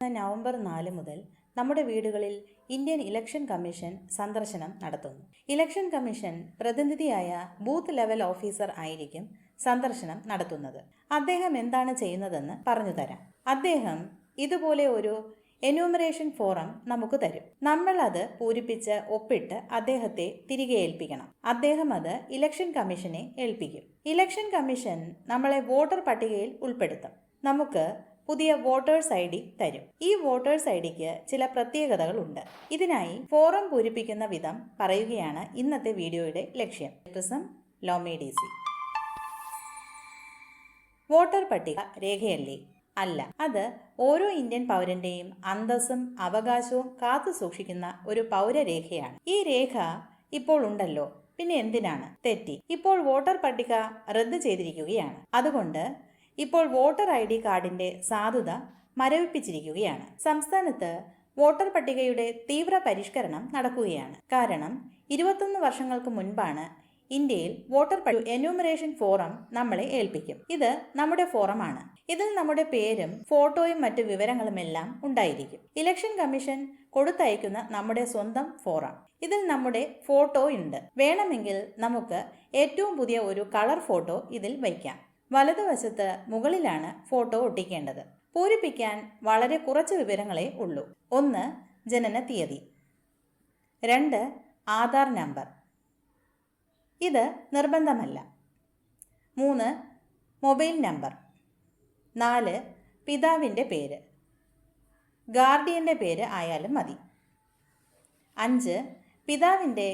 November 4 മുതൽ നമ്മുടെ വീടുകളിൽ ഇന്ത്യൻ ഇലക്ഷൻ കമ്മീഷൻ സന്ദർശനം നടത്തുന്നു. ഇലക്ഷൻ കമ്മീഷൻ പ്രതിനിധിയായ ബൂത്ത് ലെവൽ ഓഫീസർ ആയിരിക്കും സന്ദർശനം നടത്തുന്നത്. അദ്ദേഹം എന്താണ് ചെയ്യുന്നതെന്ന് പറഞ്ഞു തരാം. അദ്ദേഹം ഇതുപോലെ ഒരു എന്യൂമറേഷൻ ഫോറം നമുക്ക് തരും. നമ്മൾ അത് പൂരിപ്പിച്ച് ഒപ്പിട്ട് അദ്ദേഹത്തെ തിരികെ ഏൽപ്പിക്കണം. അദ്ദേഹം അത് ഇലക്ഷൻ കമ്മീഷനെ ഏൽപ്പിക്കും. ഇലക്ഷൻ കമ്മീഷൻ നമ്മളെ വോട്ടർ പട്ടികയിൽ ഉൾപ്പെടുത്തും. നമുക്ക് പുതിയ വോട്ടേഴ്സ് ഐ ഡി തരും. ഈ വോട്ടേഴ്സ് ഐ ഡിക്ക് ചില പ്രത്യേകതകളുണ്ട്. ഇതിനായി ഫോറം പൂരിപ്പിക്കുന്ന വിധം പറയുകയാണ് ഇന്നത്തെ വീഡിയോയുടെ ലക്ഷ്യം. ലോമേഡിസി വോട്ടർ പട്ടിക രേഖയല്ലേ? അല്ല, അത് ഓരോ ഇന്ത്യൻ പൗരന്റെയും അന്തസ്സും അവകാശവും കാത്തു സൂക്ഷിക്കുന്ന ഒരു പൗരരേഖയാണ്. ഈ രേഖ ഇപ്പോൾ ഉണ്ടല്ലോ, പിന്നെ എന്തിനാണ്? തെറ്റി. ഇപ്പോൾ വോട്ടർ പട്ടിക റദ്ദ് ചെയ്തിരിക്കുകയാണ്. അതുകൊണ്ട് ഇപ്പോൾ വോട്ടർ ഐ ഡി കാർഡിന്റെ സാധുത മരവിപ്പിച്ചിരിക്കുകയാണ്. സംസ്ഥാനത്ത് വോട്ടർ പട്ടികയുടെ തീവ്ര പരിഷ്കരണം നടക്കുകയാണ്. കാരണം 21 വർഷങ്ങൾക്ക് മുൻപാണ് ഇന്ത്യയിൽ വോട്ടർ എന്യൂമറേഷൻ ഫോറം നമ്മളെ ഏൽപ്പിക്കും. ഇത് നമ്മുടെ ഫോറമാണ്. ഇതിൽ നമ്മുടെ പേരും ഫോട്ടോയും മറ്റു വിവരങ്ങളുമെല്ലാം ഉണ്ടായിരിക്കും. ഇലക്ഷൻ കമ്മീഷൻ കൊടുത്തയക്കുന്ന നമ്മുടെ സ്വന്തം ഫോറം. ഇതിൽ നമ്മുടെ ഫോട്ടോ ഉണ്ട്. വേണമെങ്കിൽ നമുക്ക് ഏറ്റവും പുതിയ ഒരു കളർ ഫോട്ടോ ഇതിൽ വയ്ക്കാം. വലതുവശത്ത് മുകളിലാണ് ഫോട്ടോ ഒട്ടിക്കേണ്ടത്. പൂരിപ്പിക്കാൻ വളരെ കുറച്ച് വിവരങ്ങളേ ഉള്ളൂ. 1. ജനന തീയതി. 2. ആധാർ നമ്പർ. ഇത് നിർബന്ധമല്ല. 3. Mobile number. 4. പിതാവിൻ്റെ പേര്. ഗാർഡിയൻ്റെ പേര് ആയാലും മതി. 5. പിതാവിൻ്റെ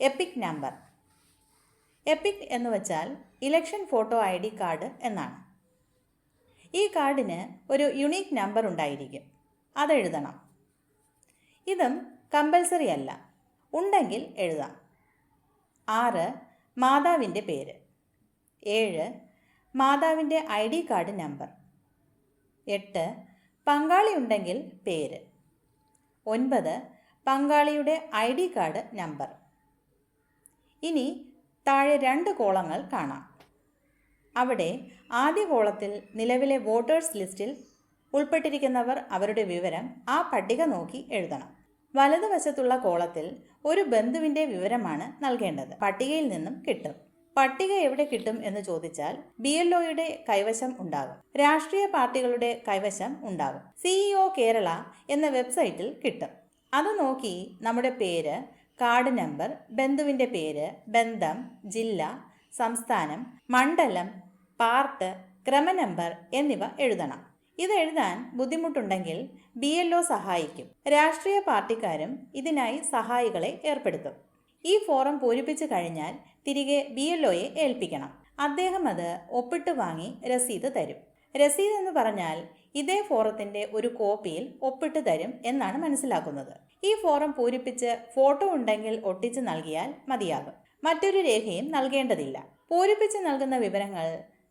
എപ്പിക് നമ്പർ. എപ്പിക് എന്ന് വച്ചാൽ election photo I D card എന്നാണ്. ഈ കാർഡിന് ഒരു യുണീക്ക് നമ്പർ ഉണ്ടായിരിക്കും. അതെഴുതണം. ഇതും കമ്പൽസറി അല്ല, ഉണ്ടെങ്കിൽ എഴുതാം. 6. മാതാവിൻ്റെ പേര്. 7. മാതാവിൻ്റെ ഐ ഡി കാർഡ് നമ്പർ. 8. പങ്കാളി ഉണ്ടെങ്കിൽ പേര്. 9. പങ്കാളിയുടെ ഐ ഡി കാർഡ് നമ്പർ. ഇനി താഴെ 2 കോളങ്ങൾ കാണാം. അവിടെ ആദ്യ കോളത്തിൽ നിലവിലെ വോട്ടേഴ്സ് ലിസ്റ്റിൽ ഉൾപ്പെട്ടിരിക്കുന്നവർ അവരുടെ വിവരം ആ പട്ടിക നോക്കി എഴുതണം. വലതുവശത്തുള്ള കോളത്തിൽ ഒരു ബന്ധുവിൻ്റെ വിവരമാണ് നൽകേണ്ടത്. പട്ടികയിൽ നിന്നും കിട്ടും. പട്ടിക എവിടെ കിട്ടും എന്ന് ചോദിച്ചാൽ BLOയുടെ കൈവശം ഉണ്ടാകും. രാഷ്ട്രീയ പാർട്ടികളുടെ കൈവശം ഉണ്ടാകും. CEO കേരള എന്ന വെബ്സൈറ്റിൽ കിട്ടും. അത് നോക്കി നമ്മുടെ പേര്, കാർഡ് നമ്പർ, ബന്ധുവിൻ്റെ പേര്, ബന്ധം, ജില്ല, സംസ്ഥാനം, മണ്ഡലം, പാർട്ട്, ക്രമനമ്പർ എന്നിവ എഴുതണം. ഇത് എഴുതാൻ ബുദ്ധിമുട്ടുണ്ടെങ്കിൽ BLO സഹായിക്കും. രാഷ്ട്രീയ പാർട്ടിക്കാരും ഇതിനായി സഹായികളെ ഏർപ്പെടുത്തും. ഈ ഫോറം പൂരിപ്പിച്ചു കഴിഞ്ഞാൽ തിരികെ BLOയെ ഏൽപ്പിക്കണം. അദ്ദേഹം അത് ഒപ്പിട്ട് വാങ്ങി രസീത് തരും. രസീത് എന്ന് പറഞ്ഞാൽ ഇതേ ഫോറത്തിന്റെ ഒരു കോപ്പിയിൽ ഒപ്പിട്ട് തരും എന്നാണ് മനസ്സിലാക്കുന്നത്. ഈ ഫോറം പൂരിപ്പിച്ച് ഫോട്ടോ ഉണ്ടെങ്കിൽ ഒട്ടിച്ച് നൽകിയാൽ മതിയാകും. മറ്റൊരു രേഖയും നൽകേണ്ടതില്ല. പൂരിപ്പിച്ച് നൽകുന്ന വിവരങ്ങൾ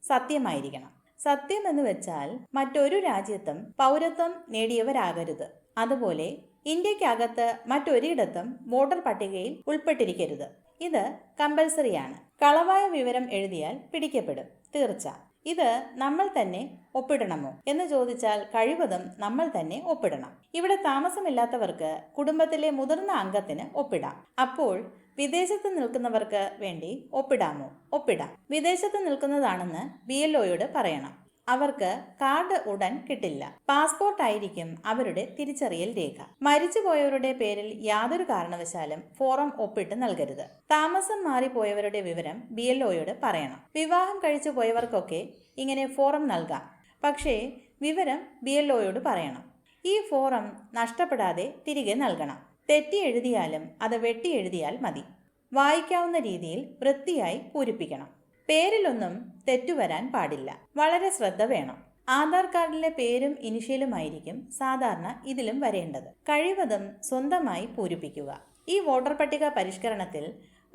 സത്യമായിരിക്കണം. സത്യം എന്ന് വെച്ചാൽ മറ്റൊരു രാജ്യത്തും പൗരത്വം നേടിയവരാകരുത്. അതുപോലെ ഇന്ത്യക്കകത്ത് മറ്റൊരിടത്തും വോട്ടർ പട്ടികയിൽ ഉൾപ്പെട്ടിരിക്കരുത്. ഇത് കമ്പൽസറിയാണ്. കളവായ വിവരം എഴുതിയാൽ പിടിക്കപ്പെടും, തീർച്ച. ഇത് നമ്മൾ തന്നെ ഒപ്പിടണമോ എന്ന് ചോദിച്ചാൽ കഴിവതും നമ്മൾ തന്നെ ഒപ്പിടണം. ഇവിടെ താമസമില്ലാത്തവർക്ക് കുടുംബത്തിലെ മുതിർന്ന അംഗത്തിന് ഒപ്പിടാം. അപ്പോൾ വിദേശത്ത് നിൽക്കുന്നവർക്ക് വേണ്ടി ഒപ്പിടാമോ? ഒപ്പിടാം. വിദേശത്ത് നിൽക്കുന്നതാണെന്ന് BLOയോട് പറയണം. അവർക്ക് കാർഡ് ഉടൻ കിട്ടില്ല. പാസ്പോർട്ട് ആയിരിക്കും അവരുടെ തിരിച്ചറിയൽ രേഖ. മരിച്ചുപോയവരുടെ പേരിൽ യാതൊരു കാരണവശാലും ഫോറം ഒപ്പിട്ട് നൽകരുത്. താമസം മാറിപ്പോയവരുടെ വിവരം BLOയോട് പറയണം. വിവാഹം കഴിച്ചു പോയവർക്കൊക്കെ ഇങ്ങനെ ഫോറം നൽകാം. പക്ഷേ വിവരം BLOയോട് പറയണം. ഈ ഫോറം നഷ്ടപ്പെടാതെ തിരികെ നൽകണം. തെറ്റി എഴുതിയാലും അത് വെട്ടി എഴുതിയാൽ മതി. വായിക്കാവുന്ന രീതിയിൽ വൃത്തിയായി പൂരിപ്പിക്കണം. പേരിലൊന്നും തെറ്റുവരാൻ പാടില്ല. വളരെ ശ്രദ്ധ വേണം. ആധാർ കാർഡിലെ പേരും ഇനിഷ്യലുമായിരിക്കും സാധാരണ ഇതിലും വരേണ്ടത്. കഴിവതും സ്വന്തമായി പൂരിപ്പിക്കുക. ഈ വോട്ടർ പട്ടിക പരിഷ്കരണത്തിൽ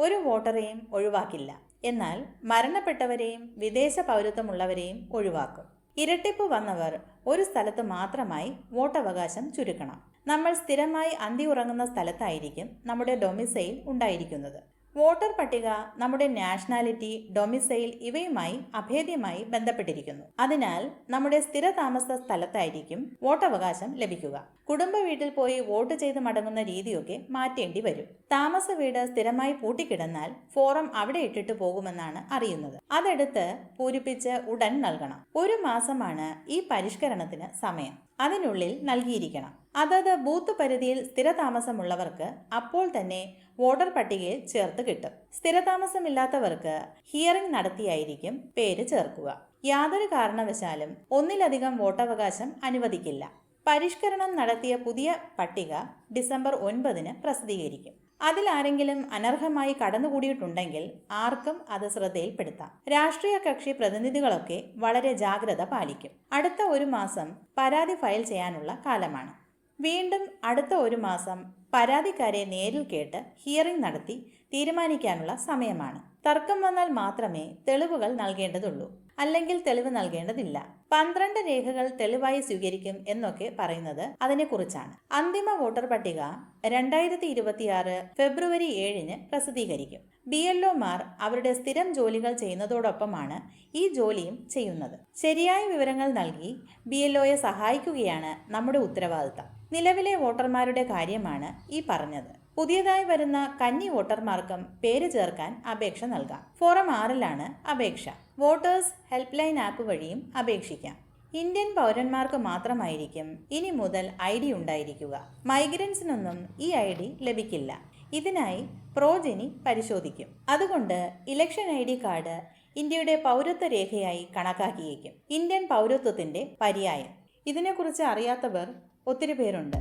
ഒരു വോട്ടറെയും ഒഴിവാക്കില്ല. എന്നാൽ മരണപ്പെട്ടവരെയും വിദേശ പൗരത്വമുള്ളവരെയും ഒഴിവാക്കും. ഇരട്ടിപ്പ് വന്നവർ ഒരു സ്ഥലത്ത് മാത്രമായി വോട്ടവകാശം ചുരുക്കണം. നമ്മൾ സ്ഥിരമായി അന്തി ഉറങ്ങുന്ന സ്ഥലത്തായിരിക്കും നമ്മുടെ ഡൊമിസൈൽ ഉണ്ടായിരിക്കുന്നത്. വോട്ടർ പട്ടിക നമ്മുടെ നാഷണാലിറ്റി, ഡൊമിസൈൽ ഇവയുമായി അഭേദ്യമായി ബന്ധപ്പെട്ടിരിക്കുന്നു. അതിനാൽ നമ്മുടെ സ്ഥിരതാമസ സ്ഥലത്തായിരിക്കും വോട്ടവകാശം ലഭിക്കുക. കുടുംബ വീട്ടിൽ പോയി വോട്ട് ചെയ്ത് മടങ്ങുന്ന രീതിയൊക്കെ മാറ്റേണ്ടി വരും. താമസ വീട് സ്ഥിരമായി പൂട്ടിക്കിടന്നാൽ ഫോറം അവിടെ ഇട്ടിട്ട് പോകുമെന്നാണ് അറിയുന്നത്. അതെടുത്ത് പൂരിപ്പിച്ച് ഉടൻ നൽകണം. 1 മാസമാണ് ഈ പരിഷ്കരണത്തിന് സമയം. അതിനുള്ളിൽ നൽകിയിരിക്കണം. അതത് ബൂത്ത് പരിധിയിൽ സ്ഥിരതാമസമുള്ളവർക്ക് അപ്പോൾ തന്നെ വോട്ടർ പട്ടികയിൽ ചേർത്ത് കിട്ടും. സ്ഥിരതാമസമില്ലാത്തവർക്ക് ഹിയറിംഗ് നടത്തിയായിരിക്കും പേര് ചേർക്കുക. യാതൊരു കാരണവശാലും ഒന്നിലധികം വോട്ടവകാശം അനുവദിക്കില്ല. പരിഷ്കരണം നടത്തിയ പുതിയ പട്ടിക ഡിസംബർ 9 പ്രസിദ്ധീകരിക്കും. അതിലാരെങ്കിലും അനർഹമായി കടന്നുകൂടിയിട്ടുണ്ടെങ്കിൽ ആർക്കും അത് ശ്രദ്ധയിൽപ്പെടുത്താം. രാഷ്ട്രീയ കക്ഷി പ്രതിനിധികളൊക്കെ വളരെ ജാഗ്രത പാലിക്കും. അടുത്ത 1 മാസം പരാതി ഫയൽ ചെയ്യാനുള്ള കാലമാണ്. വീണ്ടും അടുത്ത 1 മാസം പരാതിക്കാരെ നേരിൽ കേട്ട് ഹിയറിംഗ് നടത്തി തീരുമാനിക്കാനുള്ള സമയമാണ്. തർക്കം വന്നാൽ മാത്രമേ തെളിവുകൾ നൽകേണ്ടതുള്ളൂ, അല്ലെങ്കിൽ തെളിവ് നൽകേണ്ടതില്ല. 12 രേഖകൾ തെളിവായി സ്വീകരിക്കും എന്നൊക്കെ പറയുന്നത് അതിനെക്കുറിച്ചാണ്. അന്തിമ വോട്ടർ പട്ടിക 2026 ഫെബ്രുവരി 7 പ്രസിദ്ധീകരിക്കും. BLOമാർ അവരുടെ സ്ഥിരം ജോലികൾ ചെയ്യുന്നതോടൊപ്പമാണ് ഈ ജോലിയും ചെയ്യുന്നത്. ശരിയായ വിവരങ്ങൾ നൽകി BLOയെ സഹായിക്കുകയാണ് നമ്മുടെ ഉത്തരവാദിത്തം. നിലവിലെ വോട്ടർമാരുടെ കാര്യമാണ് ഈ പറഞ്ഞത്. പുതിയതായി വരുന്ന കന്നി വോട്ടർമാർക്കും പേര് ചേർക്കാൻ അപേക്ഷ നൽകാം. ഫോറം 6 അപേക്ഷ. വോട്ടേഴ്സ് ഹെൽപ്പ് ലൈൻ ആപ്പ് വഴിയും അപേക്ഷിക്കാം. ഇന്ത്യൻ പൗരന്മാർക്ക് മാത്രമായിരിക്കും ഇനി മുതൽ ID ഉണ്ടായിരിക്കുക. മൈഗ്രൻസിനൊന്നും ഈ ID ലഭിക്കില്ല. ഇതിനായി പ്രോജനി പരിശോധിക്കും. അതുകൊണ്ട് ഇലക്ഷൻ ID കാർഡ് ഇന്ത്യയുടെ പൗരത്വ രേഖയായി കണക്കാക്കിയേക്കും. ഇന്ത്യൻ പൗരത്വത്തിന്റെ പര്യായം. ഇതിനെക്കുറിച്ച് അറിയാത്തവർ ഒത്തിരി പേരുണ്ട്.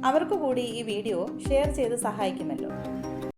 അവർക്ക് കൂടി ഈ വീഡിയോ ഷെയർ ചെയ്ത് സഹായിക്കുമല്ലോ.